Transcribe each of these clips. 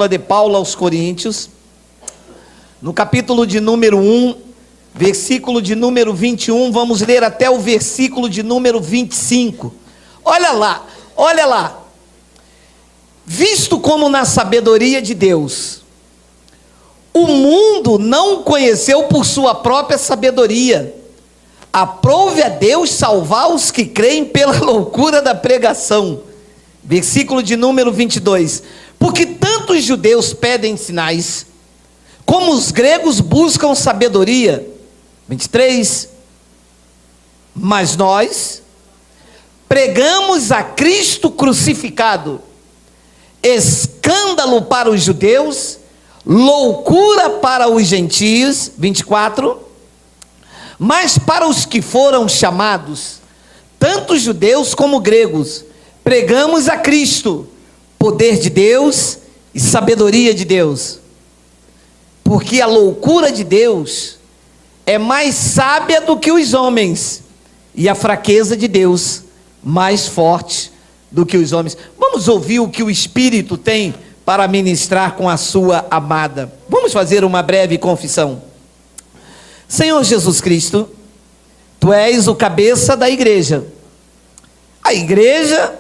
De Paulo aos Coríntios, no capítulo de número 1, versículo de número 21, vamos ler até o versículo de número 25. Olha lá. Visto como na sabedoria de Deus, o mundo não conheceu por sua própria sabedoria, aprove a Deus salvar os que creem pela loucura da pregação. Versículo de número 22. Porque tanto os judeus pedem sinais, como os gregos buscam sabedoria. 23. Mas nós pregamos a Cristo crucificado, escândalo para os judeus, loucura para os gentios. 24. Mas para os que foram chamados, tanto judeus como gregos, pregamos a Cristo, poder de Deus e sabedoria de Deus. Porque a loucura de Deus é mais sábia do que os homens, e a fraqueza de Deus mais forte do que os homens. Vamos ouvir o que o Espírito tem para ministrar com a sua amada. Vamos fazer uma breve confissão. Senhor Jesus Cristo, Tu és o cabeça da igreja. A igreja,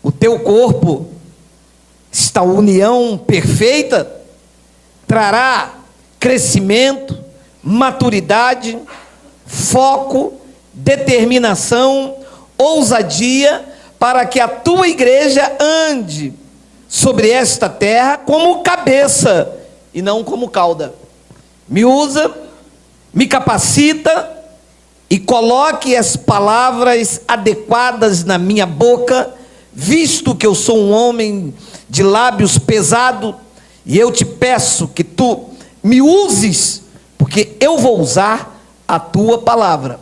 o Teu corpo, esta união perfeita trará crescimento, maturidade, foco, determinação, ousadia, para que a tua igreja ande sobre esta terra como cabeça e não como cauda. Me usa, me capacita e coloque as palavras adequadas na minha boca, visto que eu sou um homem de lábios pesado, e eu te peço que tu me uses, porque eu vou usar a tua palavra.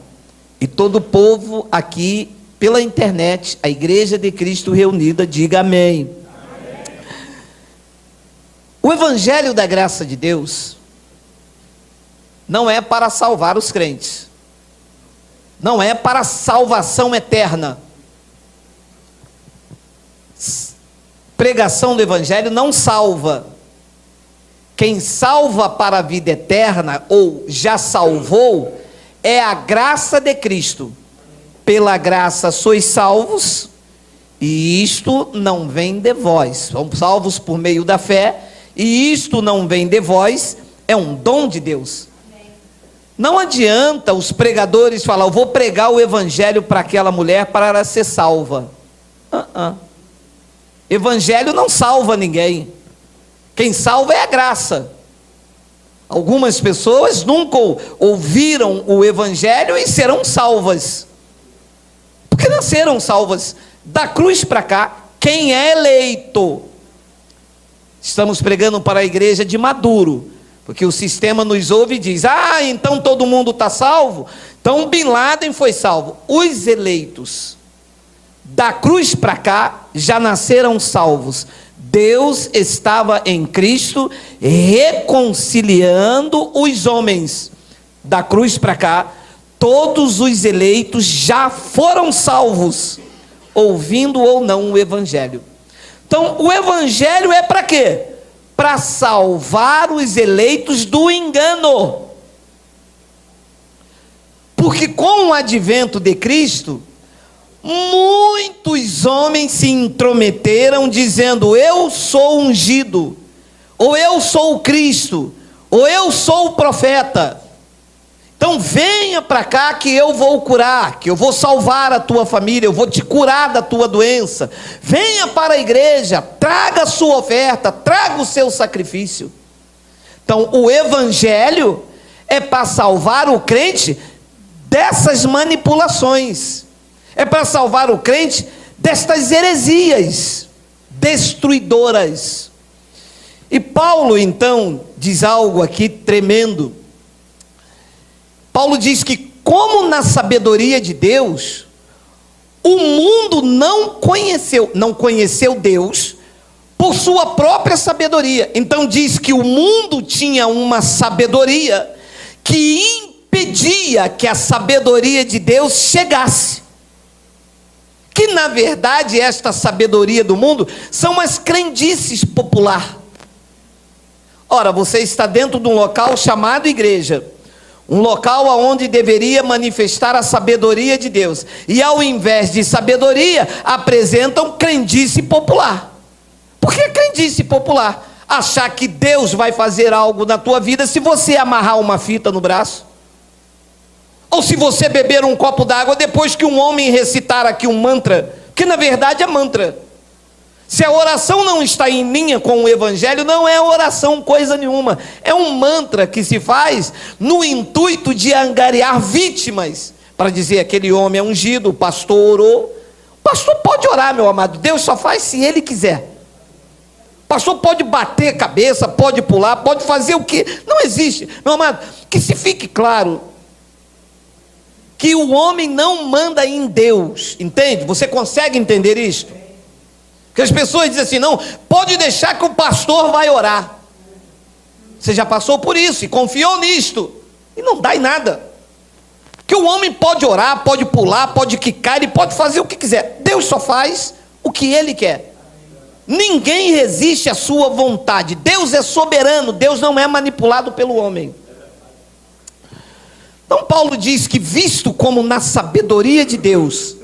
E todo o povo aqui pela internet, a Igreja de Cristo reunida, diga amém. Amém. O Evangelho da graça de Deus não é para salvar os crentes, não é para salvação eterna. Pregação do Evangelho não salva. Quem salva para a vida eterna, ou já salvou, é a graça de Cristo. Pela graça sois salvos, e isto não vem de vós. Somos salvos por meio da fé, e isto não vem de vós, é um dom de Deus. Não adianta os pregadores falar, eu vou pregar o Evangelho para aquela mulher para ela ser salva. Evangelho não salva ninguém. Quem salva é a graça. Algumas pessoas nunca ouviram o Evangelho e serão salvas, porque nasceram salvas. Da cruz para cá, quem é eleito? Estamos pregando para a igreja de Maduro, porque o sistema nos ouve e diz, então todo mundo está salvo, então Bin Laden foi salvo. Os eleitos da cruz para cá já nasceram salvos. Deus estava em Cristo reconciliando os homens. Da cruz para cá, todos os eleitos já foram salvos, ouvindo ou não o Evangelho. Então, o Evangelho é para quê? Para salvar os eleitos do engano. Porque com o advento de Cristo, muitos homens se intrometeram dizendo, eu sou ungido, ou eu sou o Cristo, ou eu sou o profeta. Então venha para cá que eu vou curar, que eu vou salvar a tua família, eu vou te curar da tua doença. Venha para a igreja, traga a sua oferta, traga o seu sacrifício. Então o Evangelho é para salvar o crente dessas manipulações. É para salvar o crente destas heresias destruidoras. E Paulo então diz algo aqui tremendo. Paulo diz que como na sabedoria de Deus, o mundo não conheceu Deus por sua própria sabedoria. Então diz que o mundo tinha uma sabedoria que impedia que a sabedoria de Deus chegasse. Que na verdade esta sabedoria do mundo são as crendices popular. Ora, você está dentro de um local chamado igreja, um local onde deveria manifestar a sabedoria de Deus, e ao invés de sabedoria, apresentam crendice popular. Por que crendice popular? Achar que Deus vai fazer algo na tua vida se você amarrar uma fita no braço, ou se você beber um copo d'água depois que um homem recitar aqui um mantra, que na verdade é mantra. Se a oração não está em linha com o evangelho, não é oração coisa nenhuma, é um mantra que se faz no intuito de angariar vítimas, para dizer aquele homem é ungido, o pastor orou. O pastor pode orar, meu amado, Deus só faz se ele quiser. O pastor pode bater cabeça, pode pular, pode fazer o que, não existe, meu amado, que se fique claro, que o homem não manda em Deus, entende? Você consegue entender isto? Que as pessoas dizem assim, não, pode deixar que o pastor vai orar. Você já passou por isso e confiou nisto, e não dá em nada. Que o homem pode orar, pode pular, pode quicar, ele pode fazer o que quiser. Deus só faz o que ele quer. Ninguém resiste à sua vontade. Deus é soberano, Deus não é manipulado pelo homem. Então Paulo diz que, visto como na sabedoria de Deus,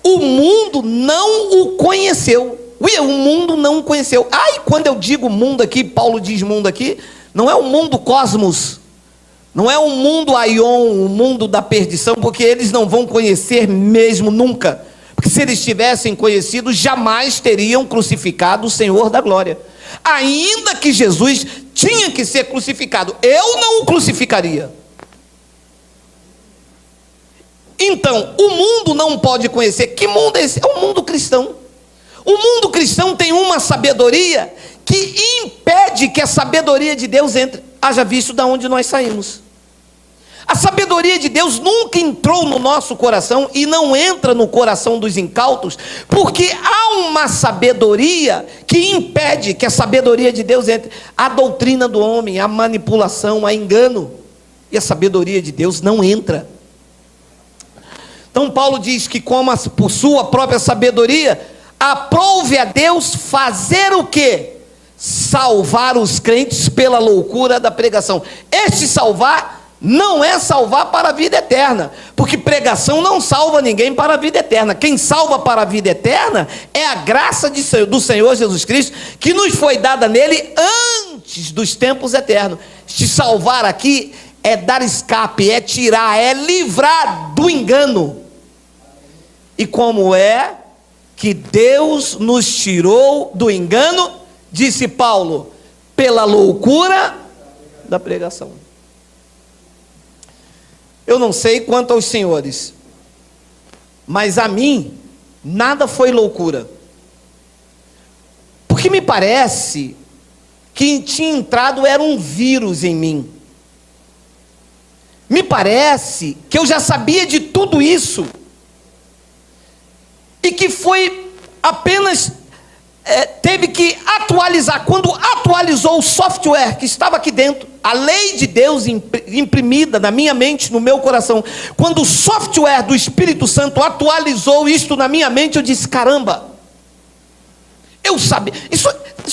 o mundo não o conheceu. O mundo não o conheceu. E quando eu digo mundo aqui, Paulo diz mundo aqui, não é o mundo cosmos, não é o mundo aion, o mundo da perdição, porque eles não vão conhecer mesmo nunca. Porque se eles tivessem conhecido, jamais teriam crucificado o Senhor da glória. Ainda que Jesus tinha que ser crucificado, eu não o crucificaria. Então, o mundo não pode conhecer. Que mundo é esse? É o mundo cristão. O mundo cristão tem uma sabedoria que impede que a sabedoria de Deus entre. Haja visto de onde nós saímos. A sabedoria de Deus nunca entrou no nosso coração e não entra no coração dos incautos, porque há uma sabedoria que impede que a sabedoria de Deus entre. A doutrina do homem, a manipulação, a engano. E a sabedoria de Deus não entra. Então Paulo diz que, como por sua própria sabedoria, aprouve a Deus fazer o quê? Salvar os crentes pela loucura da pregação. Este salvar não é salvar para a vida eterna, porque pregação não salva ninguém para a vida eterna. Quem salva para a vida eterna é a graça do Senhor Jesus Cristo, que nos foi dada nele antes dos tempos eternos. Te salvar aqui é dar escape, é tirar, é livrar do engano. E como é que Deus nos tirou do engano? Disse Paulo, pela loucura da pregação. Eu não sei quanto aos senhores, mas a mim nada foi loucura, porque me parece que tinha entrado era um vírus em mim. Me parece que eu já sabia de tudo isso, e que foi apenas, teve que atualizar. Quando atualizou o software que estava aqui dentro, a lei de Deus imprimida na minha mente, no meu coração, quando o software do Espírito Santo atualizou isto na minha mente, eu disse, caramba, eu sabia. Isso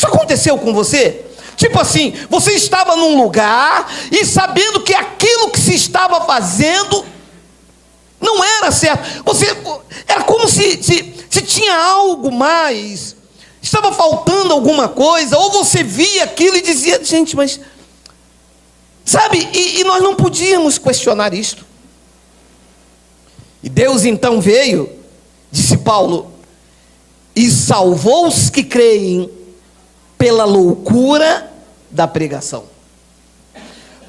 aconteceu com você? Tipo assim, você estava num lugar e sabendo que aquilo que se estava fazendo não era certo. Era como se tinha algo mais, estava faltando alguma coisa, ou você via aquilo e dizia, gente, mas... Sabe, e nós não podíamos questionar isto. E Deus então veio, disse Paulo, e salvou os que creem pela loucura da pregação.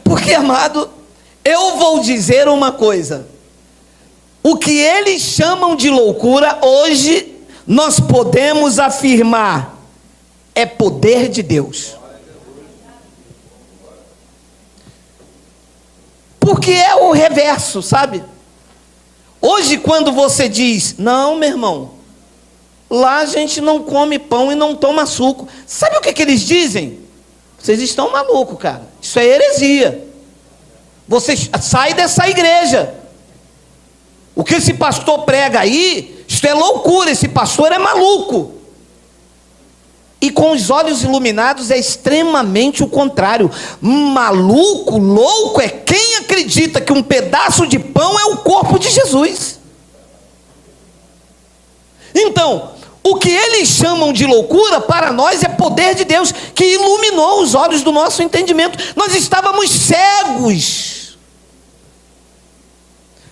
Porque, amado, eu vou dizer uma coisa: o que eles chamam de loucura, hoje nós podemos afirmar, é poder de Deus. Porque é o reverso, sabe? Hoje, quando você diz, não, meu irmão, lá a gente não come pão e não toma suco. Sabe o que eles dizem? Vocês estão malucos, cara. Isso é heresia. Você sai dessa igreja. O que esse pastor prega aí, isso é loucura. Esse pastor é maluco. E com os olhos iluminados é extremamente o contrário. Maluco, louco é quem acredita que um pedaço de pão é o corpo de Jesus. Então, o que eles chamam de loucura, para nós é poder de Deus, que iluminou os olhos do nosso entendimento. Nós estávamos cegos.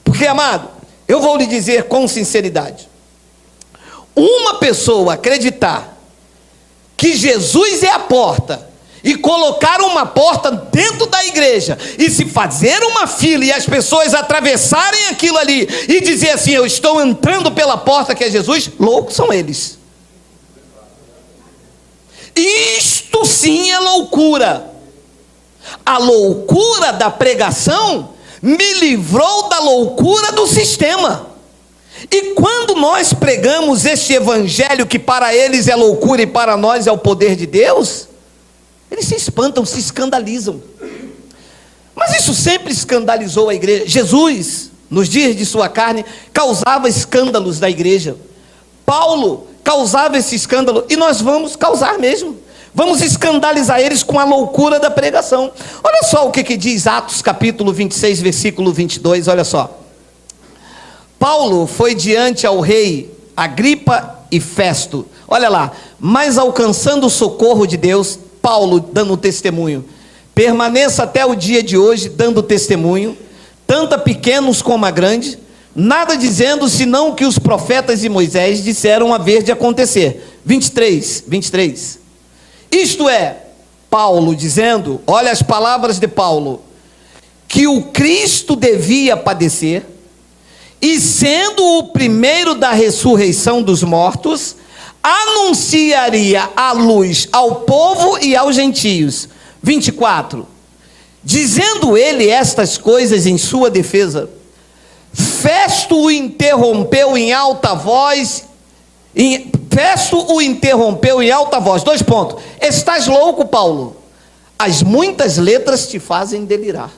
Porque, amado, eu vou lhe dizer com sinceridade, uma pessoa acreditar que Jesus é a porta, e colocar uma porta dentro da igreja, e se fazer uma fila, e as pessoas atravessarem aquilo ali, e dizer assim, eu estou entrando pela porta que é Jesus, loucos são eles. Isto sim é loucura. A loucura da pregação me livrou da loucura do sistema. E quando nós pregamos este evangelho que para eles é loucura e para nós é o poder de Deus, eles se espantam, se escandalizam. Mas isso sempre escandalizou a igreja. Jesus, nos dias de sua carne, causava escândalos da igreja. Paulo causava esse escândalo, e nós vamos causar mesmo. Vamos escandalizar eles com a loucura da pregação. Olha só o que diz Atos capítulo 26, versículo 22, olha só. Paulo foi diante ao rei Agripa e Festo, olha lá, mas alcançando o socorro de Deus, Paulo dando testemunho, permaneça até o dia de hoje dando testemunho, tanto a pequenos como a grandes, nada dizendo senão que os profetas e Moisés disseram haver de acontecer. 23, isto é, Paulo dizendo, olha as palavras de Paulo, que o Cristo devia padecer, e sendo o primeiro da ressurreição dos mortos, anunciaria a luz ao povo e aos gentios. 24, dizendo ele estas coisas em sua defesa, Festo o interrompeu em alta voz, dois pontos, estás louco, Paulo? As muitas letras te fazem delirar,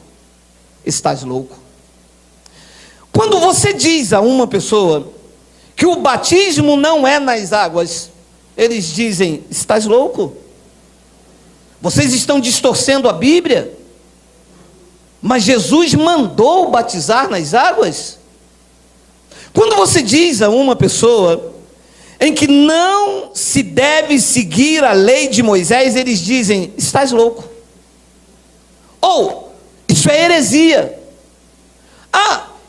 estás louco. Quando você diz a uma pessoa que o batismo não é nas águas, eles dizem, estás louco? Vocês estão distorcendo a Bíblia? Mas Jesus mandou batizar nas águas? Quando você diz a uma pessoa em que não se deve seguir a lei de Moisés, eles dizem, estás louco? Ou, isso é heresia.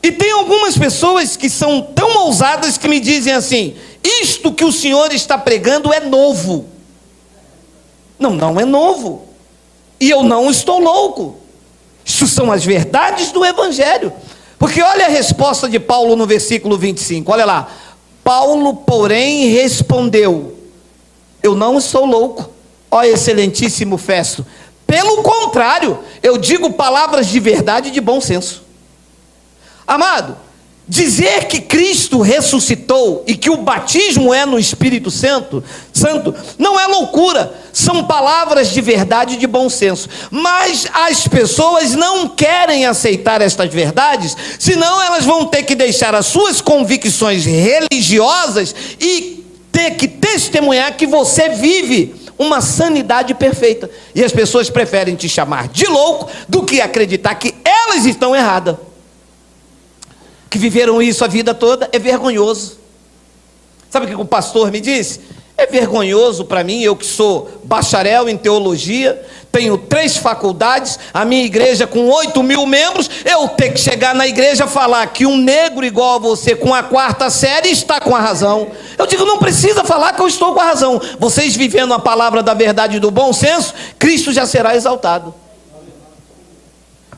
E tem algumas pessoas que são tão ousadas que me dizem assim, isto que o senhor está pregando é novo. Não é novo. E eu não estou louco. Isso são as verdades do evangelho. Porque olha a resposta de Paulo no versículo 25, olha lá. Paulo, porém, respondeu, eu não estou louco, ó excelentíssimo Festo. Pelo contrário, eu digo palavras de verdade e de bom senso. Amado, dizer que Cristo ressuscitou e que o batismo é no Espírito Santo, não é loucura, são palavras de verdade e de bom senso. Mas as pessoas não querem aceitar estas verdades, senão elas vão ter que deixar as suas convicções religiosas e ter que testemunhar que você vive uma sanidade perfeita. E as pessoas preferem te chamar de louco do que acreditar que elas estão erradas. Que viveram isso a vida toda, é vergonhoso. Sabe o que o pastor me disse? É vergonhoso para mim, eu que sou bacharel em teologia, tenho 3 faculdades, a minha igreja com 8.000 membros, eu ter que chegar na igreja e falar que um negro igual a você com a 4ª série está com a razão. Eu digo, não precisa falar que eu estou com a razão. Vocês vivendo a palavra da verdade e do bom senso, Cristo já será exaltado.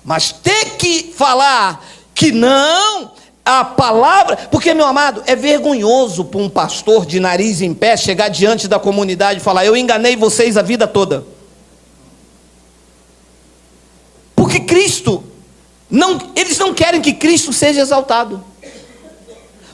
Mas ter que falar que não... A palavra, porque, meu amado, é vergonhoso para um pastor de nariz em pé chegar diante da comunidade e falar, eu enganei vocês a vida toda. Porque Cristo, eles não querem que Cristo seja exaltado.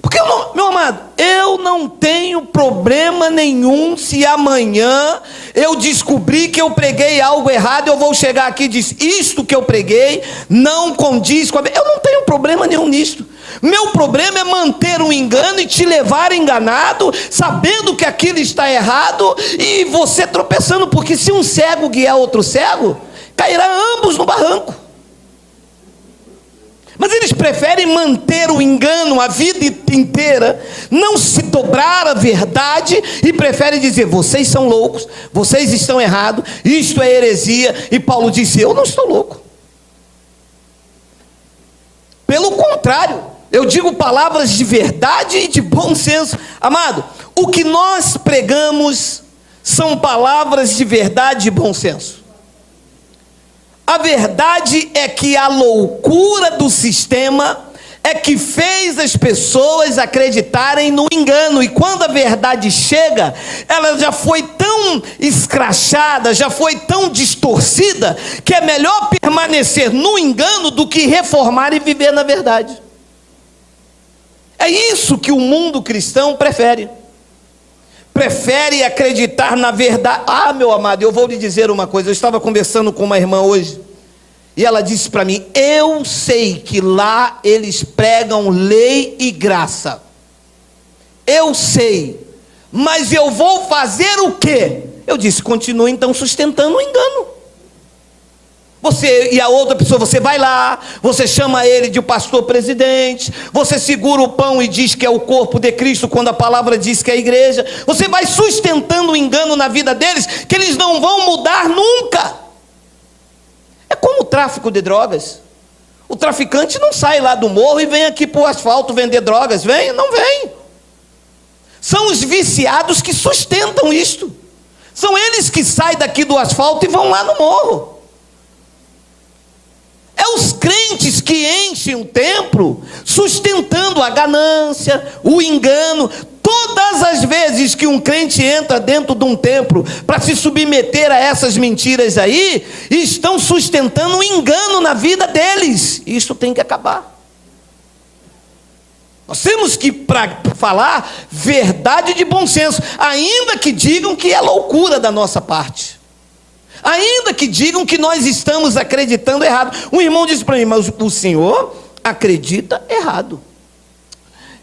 Porque, meu amado, eu não tenho problema nenhum se amanhã eu descobrir que eu preguei algo errado, eu vou chegar aqui e dizer, isto que eu preguei não condiz com a... Eu não tenho problema nenhum nisto. Meu problema é manter um engano e te levar enganado, sabendo que aquilo está errado, e você tropeçando, porque se um cego guiar outro cego, cairá ambos no barranco. Mas eles preferem manter o engano a vida inteira, não se dobrar à verdade, e preferem dizer: vocês são loucos, vocês estão errados, isto é heresia. E Paulo disse: eu não estou louco. Pelo contrário, eu digo palavras de verdade e de bom senso. Amado, o que nós pregamos são palavras de verdade e bom senso. A verdade é que a loucura do sistema é que fez as pessoas acreditarem no engano. E quando a verdade chega, ela já foi tão escrachada, já foi tão distorcida, que é melhor permanecer no engano do que reformar e viver na verdade. É isso que o mundo cristão prefere. Prefere acreditar na verdade. Ah, meu amado, eu vou lhe dizer uma coisa. Eu estava conversando com uma irmã hoje, e ela disse para mim: eu sei que lá eles pregam lei e graça. Eu sei, mas eu vou fazer o quê? Eu disse: continue então sustentando o engano. Você e a outra pessoa, você vai lá, você chama ele de pastor presidente, você segura o pão e diz que é o corpo de Cristo, quando a palavra diz que é a igreja. Você vai sustentando o engano na vida deles, que eles não vão mudar nunca. É como o tráfico de drogas. O traficante não sai lá do morro e vem aqui para o asfalto vender drogas. Vem? Não vem. São os viciados que sustentam isto. São eles que saem daqui do asfalto e vão lá no morro. É os crentes que enchem o templo, sustentando a ganância, o engano. Todas as vezes que um crente entra dentro de um templo para se submeter a essas mentiras aí, estão sustentando um engano na vida deles. Isso tem que acabar. Nós temos que falar verdade de bom senso, ainda que digam que é loucura da nossa parte. Ainda que digam que nós estamos acreditando errado. Um irmão disse para mim: mas o senhor acredita errado.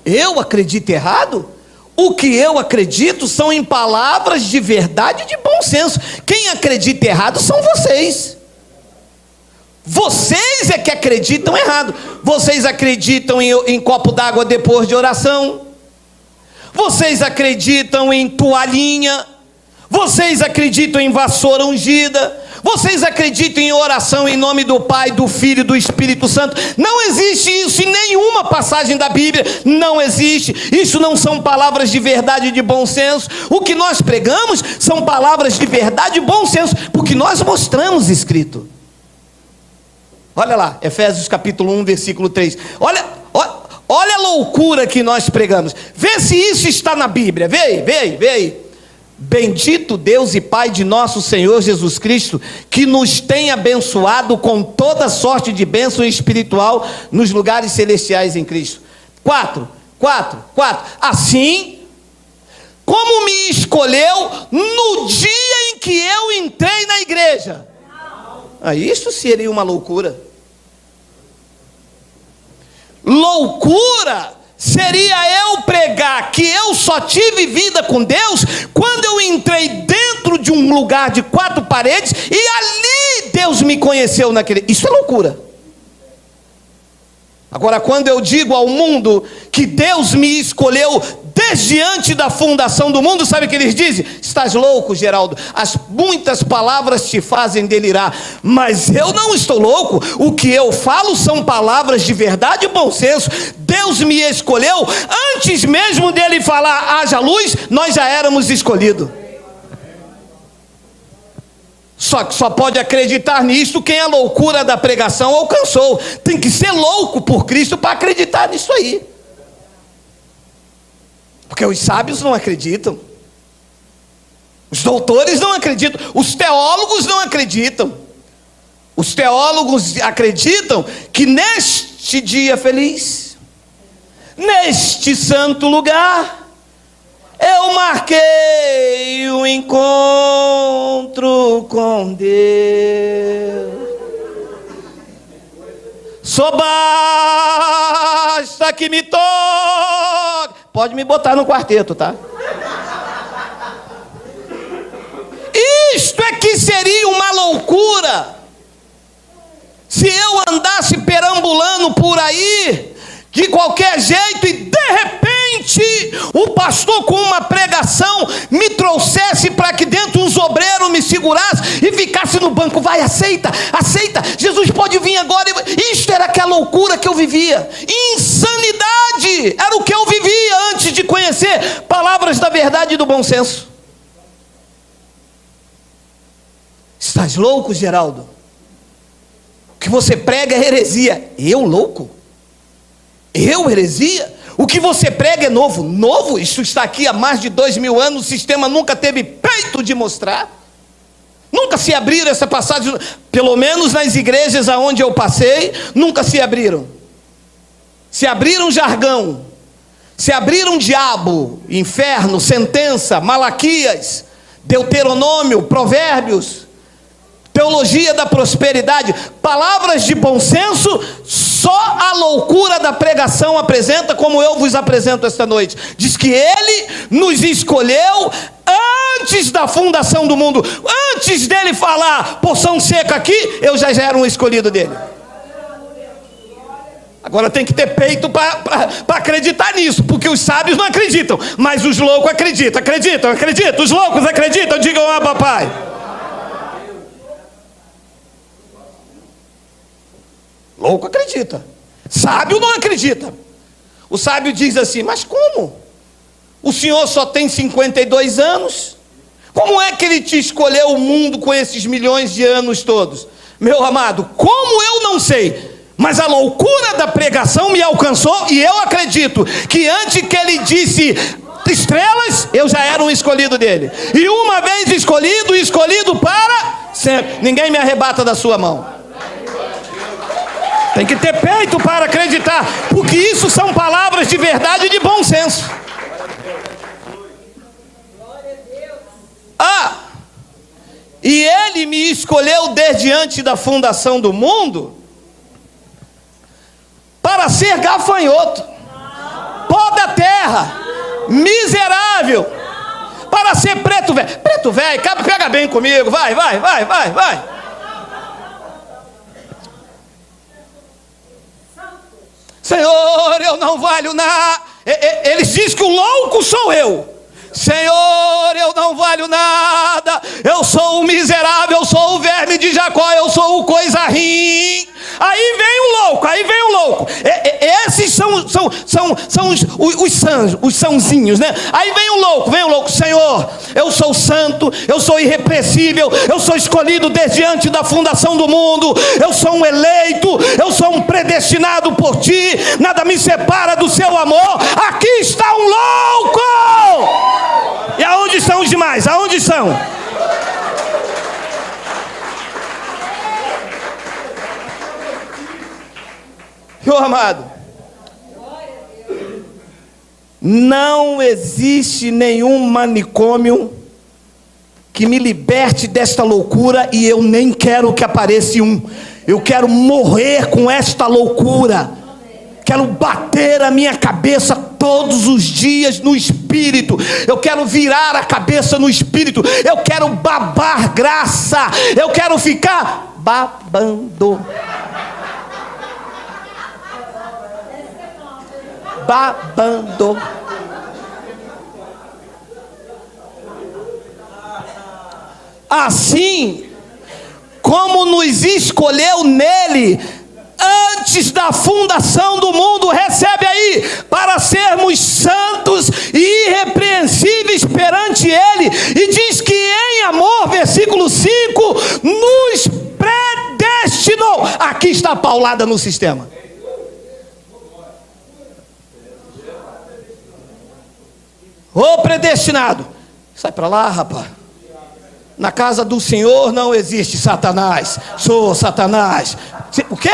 Eu acredito errado? O que eu acredito são em palavras de verdade e de bom senso. Quem acredita errado são vocês. Vocês é que acreditam errado. Vocês acreditam em copo d'água depois de oração. Vocês acreditam em toalhinha. Vocês acreditam em vassoura ungida. Vocês acreditam em oração em nome do Pai, do Filho e do Espírito Santo. Não existe isso em nenhuma passagem da Bíblia. Não existe. Isso não são palavras de verdade e de bom senso. O que nós pregamos são palavras de verdade e bom senso, porque nós mostramos escrito. Olha lá, Efésios capítulo 1, versículo 3. Olha a loucura que nós pregamos. Vê se isso está na Bíblia. Vê aí. Bendito Deus e Pai de nosso Senhor Jesus Cristo, que nos tem abençoado com toda sorte de bênção espiritual nos lugares celestiais em Cristo. 4. Assim como me escolheu no dia em que eu entrei na igreja. Isso seria uma loucura. Loucura seria eu pregar que eu só tive vida com Deus quando eu entrei dentro de um lugar de 4 paredes e ali Deus me conheceu naquele. Isso é loucura. Agora, quando eu digo ao mundo que Deus me escolheu desde antes da fundação do mundo, sabe o que eles dizem? Estás louco, Geraldo, muitas palavras te fazem delirar. Mas eu não estou louco. O que eu falo são palavras de verdade e bom senso. Deus me escolheu antes mesmo dele falar haja luz, nós já éramos escolhidos. Só que só pode acreditar nisso quem a loucura da pregação alcançou. Tem que ser louco por Cristo para acreditar nisso aí. Porque os sábios não acreditam. Os doutores não acreditam. Os teólogos não acreditam. Os teólogos acreditam que neste dia feliz, neste santo lugar, eu marquei o encontro com Deus. Só basta basta que me toque. Pode me botar no quarteto, tá? Isto é que seria uma loucura. Se eu andasse perambulando por aí, de qualquer jeito, e de repente, o pastor com uma pregação me trouxesse para que dentro uns obreiros me segurasse e ficasse no banco, vai, aceita, aceita, Jesus pode vir agora. Isto era aquela loucura que eu vivia, insanidade, era o que eu vivia antes de conhecer palavras da verdade e do bom senso. Estás louco, Geraldo? O que você prega é heresia. Eu louco? Eu heresia? O que você prega é novo. Novo? Isso está aqui há mais de 2000 anos. O sistema nunca teve peito de mostrar. Nunca se abriram essa passagem. Pelo menos nas igrejas aonde eu passei, nunca se abriram. Se abriram jargão. Se abriram diabo, inferno, sentença, Malaquias, Deuteronômio, Provérbios, teologia da prosperidade, palavras de bom senso. Só a loucura da pregação apresenta, como eu vos apresento esta noite. Diz que Ele nos escolheu antes da fundação do mundo. Antes dele falar porção seca aqui, eu já era um escolhido dele. Agora tem que ter peito para acreditar nisso, porque os sábios não acreditam, mas os loucos acreditam. Os loucos acreditam, digam ah, papai. Louco acredita, sábio não acredita. O sábio diz assim, mas como? O senhor só tem 52 anos? Como é que ele te escolheu o mundo com esses milhões de anos todos? Meu amado, como eu não sei, mas a loucura da pregação me alcançou, e eu acredito que antes que ele disse estrelas, eu já era um escolhido dele. E uma vez escolhido para sempre. Ninguém me arrebata da sua mão. Tem que ter peito para acreditar, porque isso são palavras de verdade e de bom senso. Ah, e Ele me escolheu desde antes da fundação do mundo para ser gafanhoto, pó da terra, miserável, para ser preto velho. Preto velho, pega bem comigo, vai. Senhor, eu não valho nada. Eles dizem que o louco sou eu. Senhor, eu não valho nada. Eu sou o miserável, eu sou o verme de Jacó, eu sou o coisa ruim. Aí vem o louco. Esses são os sãozinhos, né? Aí vem o louco. Senhor, eu sou santo, eu sou irrepreensível, eu sou escolhido desde antes da fundação do mundo, eu sou um eleito, eu sou um predestinado por ti, nada me separa do seu amor. Aqui está um louco. E aonde estão os demais? Aonde estão? Meu amado, não existe nenhum manicômio que me liberte desta loucura, e eu nem quero que apareça um. Eu quero morrer com esta loucura. Quero bater a minha cabeça todos os dias no Espírito. Eu quero virar a cabeça no Espírito. Eu quero babar graça. Eu quero ficar babando. Babando. Assim como nos escolheu nele antes da fundação do mundo, recebe aí, para sermos santos e irrepreensíveis perante ele. E diz que em amor, versículo 5, nos predestinou. Aqui está a paulada no sistema. Ô predestinado, sai para lá, rapaz. Na casa do Senhor não existe Satanás. Sou Satanás. O quê?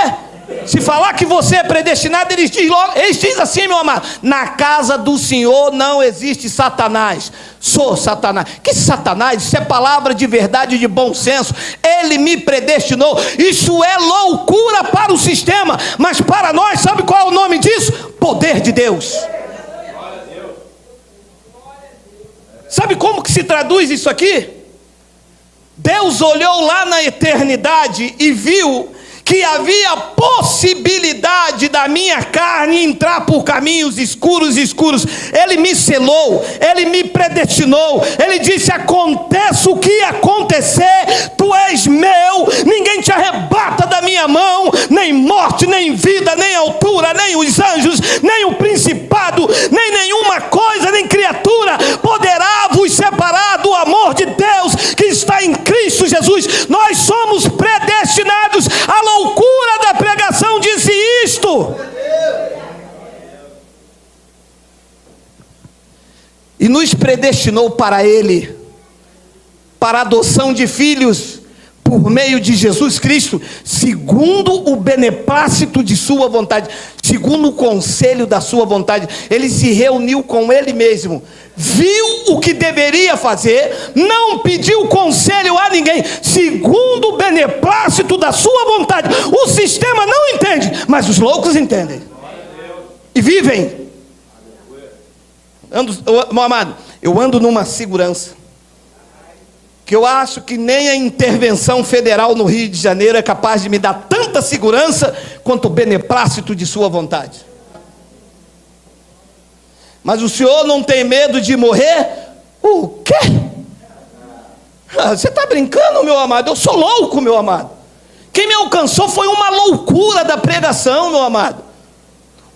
Se falar que você é predestinado, eles dizem assim, meu amado: na casa do Senhor não existe Satanás. Sou Satanás. Que Satanás? Isso é palavra de verdade, de bom senso. Ele me predestinou. Isso é loucura para o sistema, mas para nós, sabe qual é o nome disso? Poder de Deus. Sabe como que se traduz isso aqui? Deus olhou lá na eternidade e viu que havia possibilidade da minha carne entrar por caminhos escuros. Ele me selou, Ele me predestinou. Ele disse: aconteça o que acontecer, tu és meu, ninguém te arrebata da minha mão, nem morte, nem vida, nem altura, nem os anjos, nem o principado, nem nenhuma coisa, nem criatura poderá vos separar do amor de Deus que está em Cristo Jesus. Nós somos predestinados. A loucura da pregação disse isto. E nos predestinou para Ele, para a adoção de filhos, por meio de Jesus Cristo, segundo o beneplácito de sua vontade, segundo o conselho da sua vontade. Ele se reuniu com Ele mesmo, viu o que deveria fazer, não pediu conselho a ninguém, segundo o beneplácito da sua vontade. O sistema não entende, mas os loucos entendem e vivem. Meu amado, eu ando numa segurança que eu acho que nem a intervenção federal no Rio de Janeiro é capaz de me dar tanta segurança quanto o beneplácito de sua vontade. Mas o senhor não tem medo de morrer? O quê? Você está brincando, meu amado? Eu sou louco, meu amado. Quem me alcançou foi uma loucura da pregação, meu amado.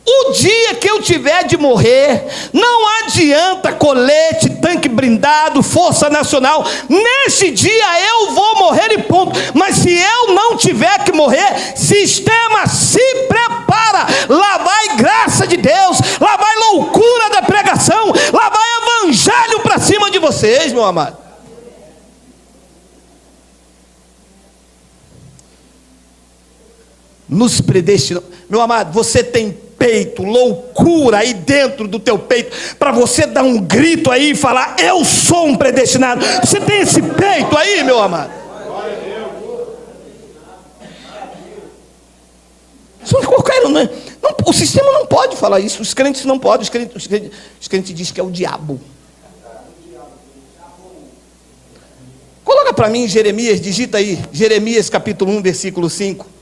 O dia que eu tiver de morrer, não adianta colete, tanque blindado, força nacional. Nesse dia eu vou morrer e ponto. Mas se eu não tiver que morrer, sistema, se prepara. Lá vai graça de Deus, lá vai loucura da pregação, lá vai evangelho para cima de vocês, meu amado. Nos predestinou. Meu amado, você tem peito, loucura aí dentro do teu peito, para você dar um grito aí e falar: eu sou um predestinado. Você tem esse peito aí, meu amado? Só qualquer um, né? Não, o sistema não pode falar isso, os crentes não podem, os crentes dizem que é o diabo. Coloca para mim Jeremias, digita aí, Jeremias capítulo 1, versículo 5.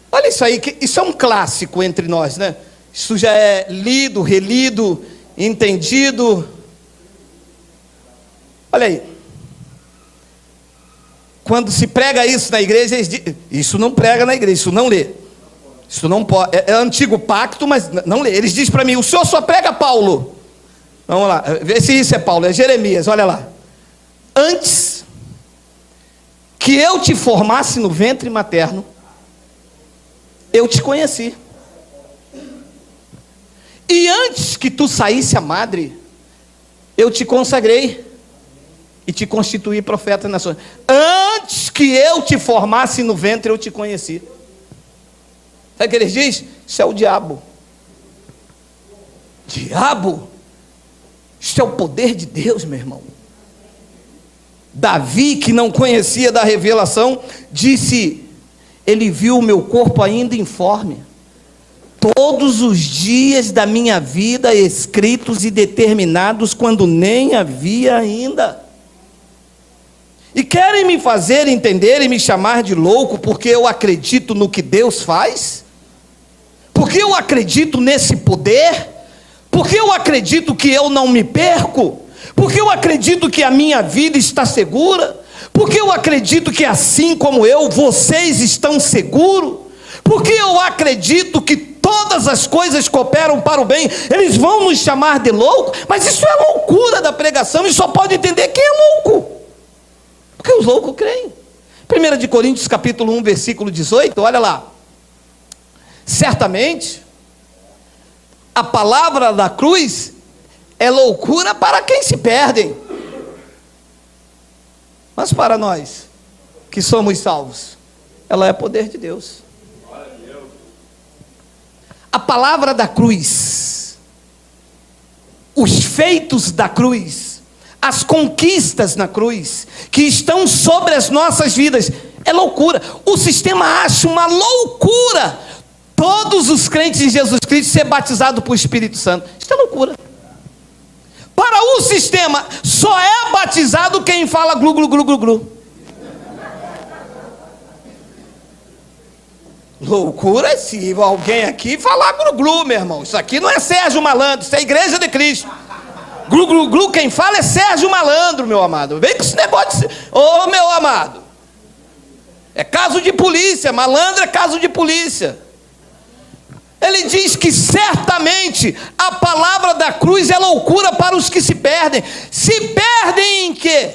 Olha isso aí, isso é um clássico entre nós, né? Isso já é lido, relido, entendido. Olha aí. Quando se prega isso na igreja, eles dizem: isso não prega na igreja, isso não lê. Isso não pode, é antigo pacto, mas não lê. Eles dizem para mim: o senhor só prega Paulo. Vamos lá, vê se isso é Paulo, é Jeremias, olha lá. Antes que eu te formasse no ventre materno, eu te conheci. E antes que tu saísse a madre, eu te consagrei e te constituí profeta das nações. Antes que eu te formasse no ventre, eu te conheci. Sabe o que eles dizem? Isso é o diabo. Diabo? Isso é o poder de Deus, meu irmão. Davi, que não conhecia da revelação, disse: ele viu o meu corpo ainda informe, todos os dias da minha vida escritos e determinados, quando nem havia ainda. E querem me fazer entender e me chamar de louco, porque eu acredito no que Deus faz? Porque eu acredito nesse poder? Porque eu acredito que eu não me perco? Porque eu acredito que a minha vida está segura? Porque eu acredito que assim como eu, vocês estão seguros? Porque eu acredito que todas as coisas cooperam para o bem. Eles vão nos chamar de louco, mas isso é loucura da pregação, e só pode entender quem é louco, porque os loucos creem. 1 de Coríntios capítulo 1, versículo 18, olha lá. Certamente a palavra da cruz é loucura para quem se perdem, mas para nós que somos salvos, ela é poder de Deus. A palavra da cruz, os feitos da cruz, as conquistas na cruz, que estão sobre as nossas vidas, é loucura. O sistema acha uma loucura todos os crentes em Jesus Cristo ser batizados por Espírito Santo. Isso é loucura. Para o sistema, só é batizado quem fala glu, glu, glu, glu, glu. Loucura se alguém aqui falar glu, glu, meu irmão. Isso aqui não é Sérgio Malandro, isso é a Igreja de Cristo. Glu, glu, glu, quem fala é Sérgio Malandro, meu amado. Vem com esse negócio de... Ô, meu amado. É caso de polícia, malandro é caso de polícia. Ele diz que certamente a palavra da cruz é loucura para os que se perdem. Se perdem em quê?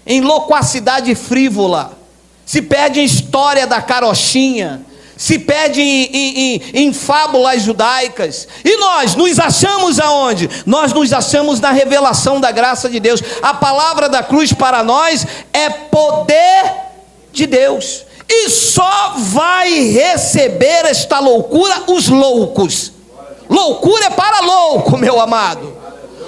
Em loquacidade frívola. Se perde em história da carochinha. Se perde em fábulas judaicas. E nós nos achamos aonde? Nós nos achamos na revelação da graça de Deus. A palavra da cruz para nós é poder de Deus. E só vai receber esta loucura os loucos. Loucura é para louco, meu amado.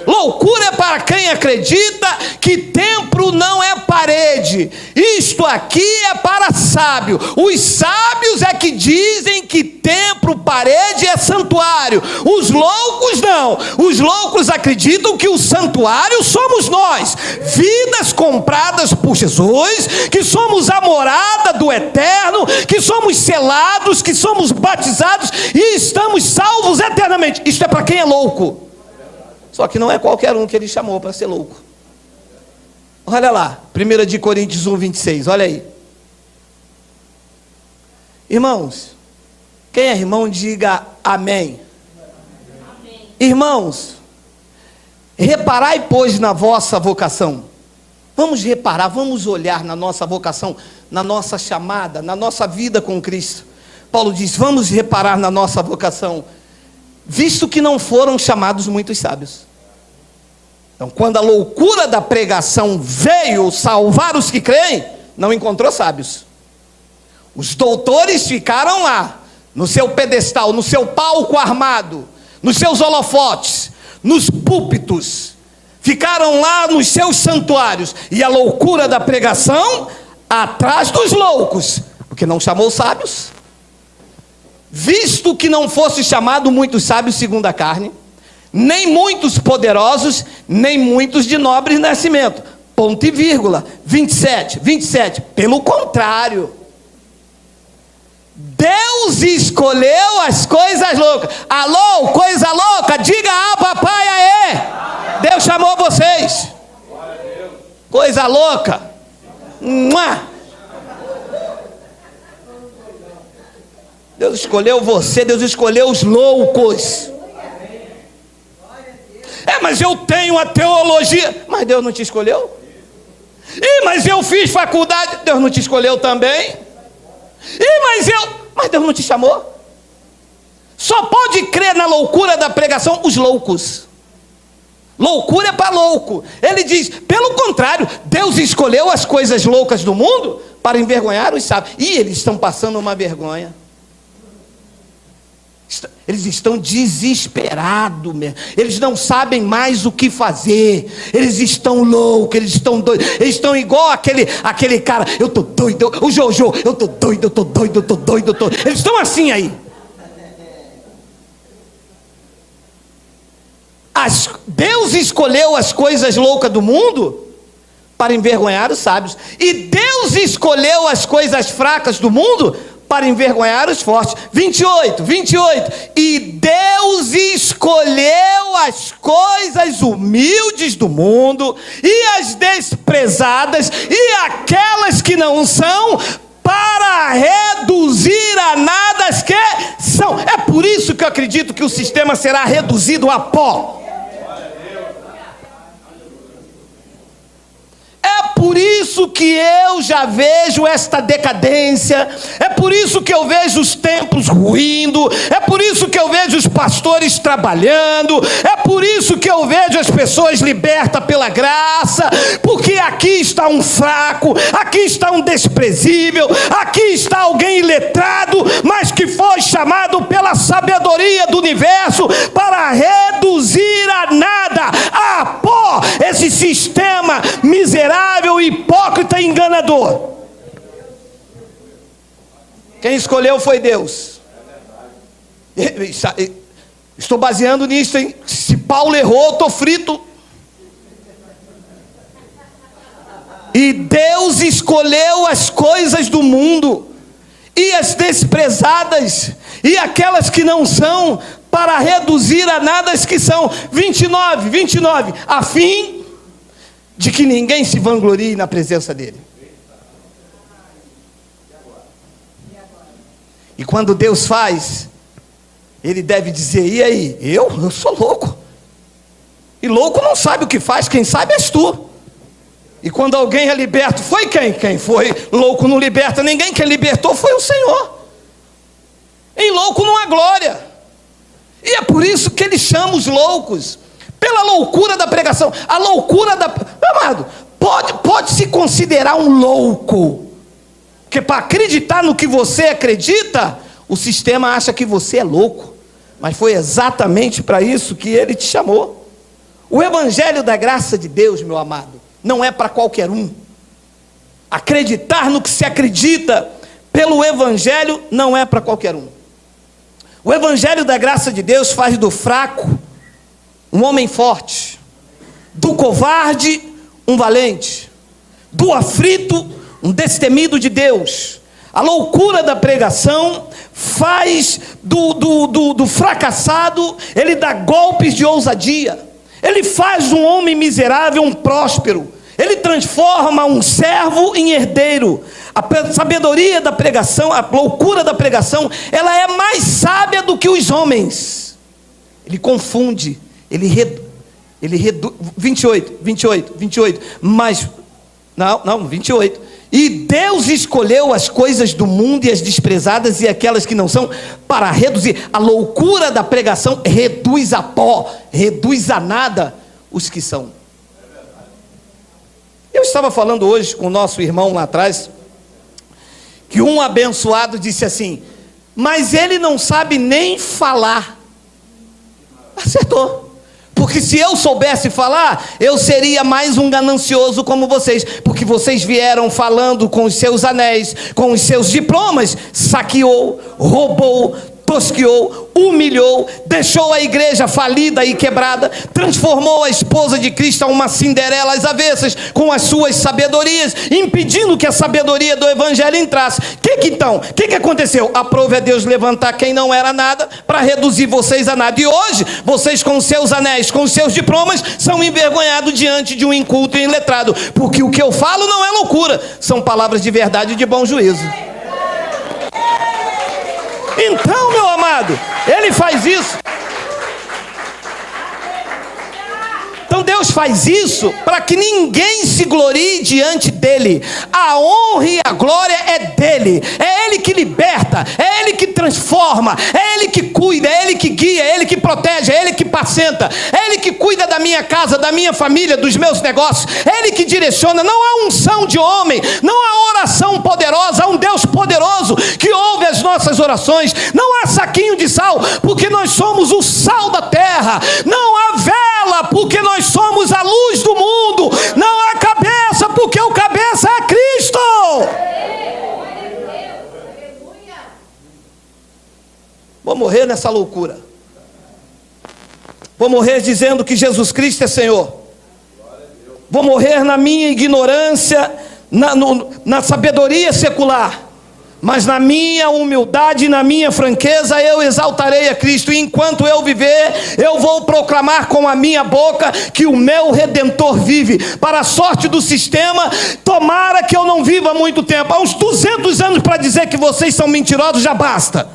Loucura é para quem acredita que templo não é parede. Isto aqui é para sábio. Os sábios é que dizem que templo, parede é santuário. Os loucos não. Os loucos acreditam que o santuário somos nós. Vidas compradas por Jesus, que somos a morada do eterno, que somos selados, que somos batizados e estamos salvos eternamente. Isto é para quem é louco. Só que não é qualquer um que ele chamou para ser louco. Olha lá, 1 de Coríntios 1, 26, olha aí. Irmãos, quem é irmão, diga amém. Amém. Irmãos, reparai, pois, na vossa vocação. Vamos reparar, vamos olhar na nossa vocação, na nossa chamada, na nossa vida com Cristo. Paulo diz, vamos reparar na nossa vocação, visto que não foram chamados muitos sábios. Então, quando a loucura da pregação veio salvar os que creem, não encontrou sábios. Os doutores ficaram lá, no seu pedestal, no seu palco armado, nos seus holofotes, nos púlpitos, ficaram lá nos seus santuários, e a loucura da pregação atrás dos loucos, porque não chamou sábios. Visto que não fosse chamado muitos sábios segundo a carne, nem muitos poderosos, nem muitos de nobre nascimento. Ponto e vírgula. 27. Pelo contrário, Deus escolheu as coisas loucas. Alô, coisa louca, diga papai, aê. Deus chamou vocês. Coisa louca. Deus escolheu você, Deus escolheu os loucos. Mas eu tenho a teologia. Mas Deus não te escolheu? Mas eu fiz faculdade. Deus não te escolheu também? Mas Deus não te chamou? Só pode crer na loucura da pregação os loucos. Loucura é para louco. Ele diz, pelo contrário, Deus escolheu as coisas loucas do mundo para envergonhar os sábios. E eles estão passando uma vergonha. Eles estão desesperados mesmo. Eles não sabem mais o que fazer. Eles estão loucos, eles estão doidos. Eles estão igual aquele cara. Eu tô doido, o Jojo. Eu tô doido. Eles estão assim aí. Deus escolheu as coisas loucas do mundo para envergonhar os sábios. E Deus escolheu as coisas fracas do mundo para envergonhar os fortes. 28. E Deus escolheu as coisas humildes do mundo e as desprezadas e aquelas que não são, para reduzir a nada as que são. É por isso que eu acredito que o sistema será reduzido a pó. É por isso que eu já vejo esta decadência. É por por isso que eu vejo os templos ruindo, é por isso que eu vejo os pastores trabalhando, é por isso que eu vejo as pessoas libertas pela graça, porque aqui está um fraco, aqui está um desprezível, aqui está alguém iletrado, mas que foi chamado pela sabedoria do universo para reduzir a nada, a pó, esse sistema miserável, hipócrita e enganador. Quem escolheu foi Deus. Estou baseando nisso, hein? Se Paulo errou, eu estou frito. E Deus escolheu as coisas do mundo, e as desprezadas, e aquelas que não são, para reduzir a nada as que são. 29, a fim de que ninguém se vanglorie na presença dele. E quando Deus faz, ele deve dizer: e aí? Eu sou louco. E louco não sabe o que faz, quem sabe és tu. E quando alguém é liberto, foi quem? Quem foi louco não liberta ninguém, quem libertou foi o Senhor. Em louco não há glória. E é por isso que ele chama os loucos, pela loucura da pregação. A loucura da... Amado, pode se considerar um louco, porque para acreditar no que você acredita, o sistema acha que você é louco. Mas foi exatamente para isso que ele te chamou. O evangelho da graça de Deus, meu amado, não é para qualquer um. Acreditar no que se acredita pelo evangelho não é para qualquer um. O evangelho da graça de Deus faz do fraco um homem forte, do covarde um valente, do aflito um destemido de Deus. A loucura da pregação faz do fracassado, ele dá golpes de ousadia. Ele faz um homem miserável um próspero. Ele transforma um servo em herdeiro. A sabedoria da pregação, a loucura da pregação, ela é mais sábia do que os homens. Ele confunde, ele reduz. 28, mas, não, 28. E Deus escolheu as coisas do mundo e as desprezadas e aquelas que não são, para reduzir. A loucura da pregação reduz a pó, reduz a nada os que são. Eu estava falando hoje com o nosso irmão lá atrás, que um abençoado disse assim: mas ele não sabe nem falar. Acertou. Porque se eu soubesse falar, eu seria mais um ganancioso como vocês. Porque vocês vieram falando com os seus anéis, com os seus diplomas, saqueou, roubou, tosqueou, humilhou, deixou a igreja falida e quebrada, transformou a esposa de Cristo a uma Cinderela às avessas, com as suas sabedorias, impedindo que a sabedoria do evangelho entrasse. O que aconteceu? Aprove a Deus levantar quem não era nada, para reduzir vocês a nada. E hoje, vocês com os seus anéis, com os seus diplomas, são envergonhados diante de um inculto e iletrado, porque o que eu falo não é loucura, são palavras de verdade e de bom juízo. Então, meu amado, ele faz isso. Então Deus faz isso para que ninguém se glorie diante dele. A honra e a glória é dele. É ele que liberta, é ele que transforma, é ele que cuida, é ele que guia, é ele que protege, é ele que apacenta, é ele que cuida da minha casa, da minha família, dos meus negócios, é ele que direciona. Não há unção de homem, não há oração poderosa, há um Deus poderoso que ouve as nossas orações. Não há saquinho de sal, porque nós somos o sal da terra. Não há vela, porque nós somos a luz do mundo. Não há cabeça, porque o cabeça é Cristo. Vou morrer nessa loucura. Vou morrer dizendo que Jesus Cristo é Senhor. Vou morrer na minha ignorância, na sabedoria secular. Mas na minha humildade e na minha franqueza eu exaltarei a Cristo. E enquanto eu viver, eu vou proclamar com a minha boca que o meu Redentor vive. Para a sorte do sistema, tomara que eu não viva muito tempo. Há uns 200 anos para dizer que vocês são mentirosos já basta.